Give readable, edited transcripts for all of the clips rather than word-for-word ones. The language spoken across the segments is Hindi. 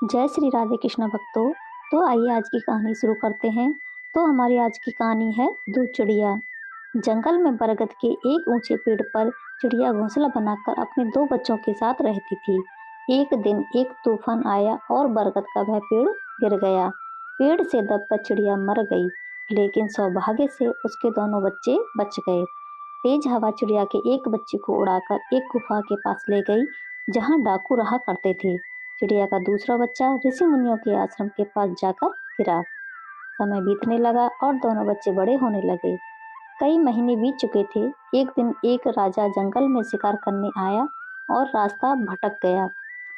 जय श्री राधे कृष्ण भक्तों। तो आइए आज की कहानी शुरू करते हैं। तो हमारी आज की कहानी है दो चिड़िया। जंगल में बरगद के एक ऊंचे पेड़ पर चिड़िया घोंसला बनाकर अपने दो बच्चों के साथ रहती थी। एक दिन एक तूफान आया और बरगद का वह पेड़ गिर गया। पेड़ से दबकर चिड़िया मर गई, लेकिन सौभाग्य से उसके दोनों बच्चे बच गए। तेज हवा चिड़िया के एक बच्चे को उड़ाकर एक गुफा के पास ले गई, जहां डाकू रहा करते थे। चिड़िया का दूसरा बच्चा ऋषि मुनियों के आश्रम के पास जाकर गिरा। समय बीतने लगा और दोनों बच्चे बड़े होने लगे। कई महीने बीत चुके थे। एक दिन एक राजा जंगल में शिकार करने आया और रास्ता भटक गया।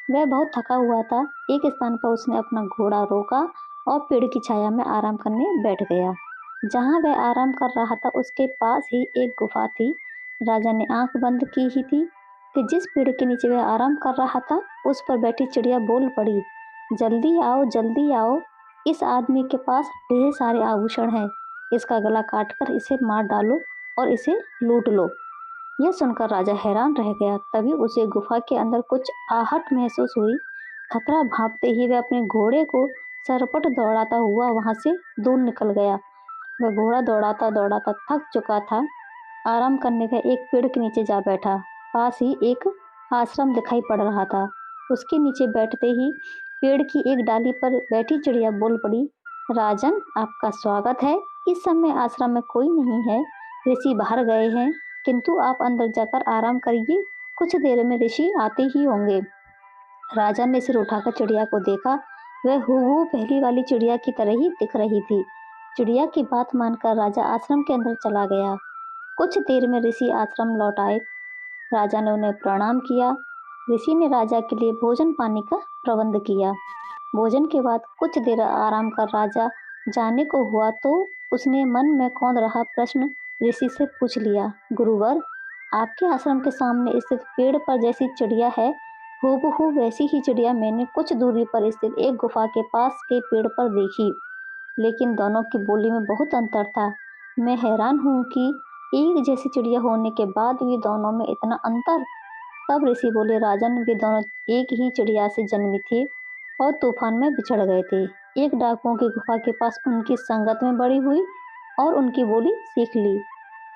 वह बहुत थका हुआ था। एक स्थान पर उसने अपना घोड़ा रोका और पेड़ की छाया में आराम करने बैठ गया। जहां वह आराम कर रहा था उसके पास ही एक गुफा थी। राजा ने आंख बंद की ही थी कि जिस पेड़ के नीचे वह आराम कर रहा था उस पर बैठी चिड़िया बोल पड़ी, जल्दी आओ जल्दी आओ, इस आदमी के पास ढेर सारे आभूषण हैं। इसका गला काटकर इसे मार डालो और इसे लूट लो। यह सुनकर राजा हैरान रह गया। तभी उसे गुफा के अंदर कुछ आहट महसूस हुई। खतरा भांपते ही वह अपने घोड़े को सरपट दौड़ाता हुआ वहां से दूर निकल गया। वह घोड़ा दौड़ाता दौड़ाता थक चुका था। आराम करने का एक पेड़ के नीचे जा बैठा। पास ही एक आश्रम दिखाई पड़ रहा था। उसके नीचे बैठते ही पेड़ की एक डाली पर बैठी चिड़िया बोल पड़ी, राजन आपका स्वागत है। इस समय आश्रम में कोई नहीं है, ऋषि बाहर गए हैं, किंतु आप अंदर जाकर आराम करिए, कुछ देर में ऋषि आते ही होंगे। राजा ने सिर उठाकर चिड़िया को देखा। वह हूबहू पहली वाली चिड़िया की तरह ही दिख रही थी। चिड़िया की बात मानकर राजा आश्रम के अंदर चला गया। कुछ देर में ऋषि आश्रम लौट आए। राजा ने उन्हें प्रणाम किया। ऋषि ने राजा के लिए भोजन पानी का प्रबंध किया। भोजन के बाद कुछ देर आराम कर राजा जाने को हुआ तो उसने मन में कौंध रहा प्रश्न ऋषि से पूछ लिया, गुरुवर, आपके आश्रम के सामने स्थित पेड़ पर जैसी चिड़िया है, हूबहू वैसी ही चिड़िया मैंने कुछ दूरी पर स्थित एक गुफा के पास के पेड़ पर देखी, लेकिन दोनों की बोली में बहुत अंतर था। मैं हैरान हूँ कि एक जैसी चिड़िया होने के बाद भी दोनों में इतना अंतर। तब ऋषि बोले, राजन, वे दोनों एक ही चिड़िया से जन्मी थी और तूफान में बिछड़ गए थे। एक डाकुओं की गुफा के पास उनकी संगत में बड़ी हुई और उनकी बोली सीख ली।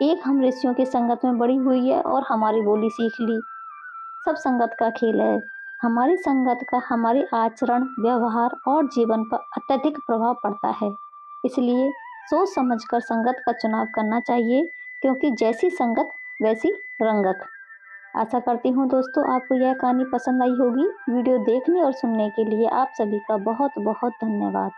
एक हम ऋषियों की संगत में बड़ी हुई है और हमारी बोली सीख ली। सब संगत का खेल है। हमारी संगत का हमारे आचरण, व्यवहार और जीवन पर अत्यधिक प्रभाव पड़ता है। इसलिए सोच समझकर संगत का चुनाव करना चाहिए, क्योंकि जैसी संगत वैसी रंगत। आशा करती हूँ दोस्तों आपको यह कहानी पसंद आई होगी। वीडियो देखने और सुनने के लिए आप सभी का बहुत बहुत धन्यवाद।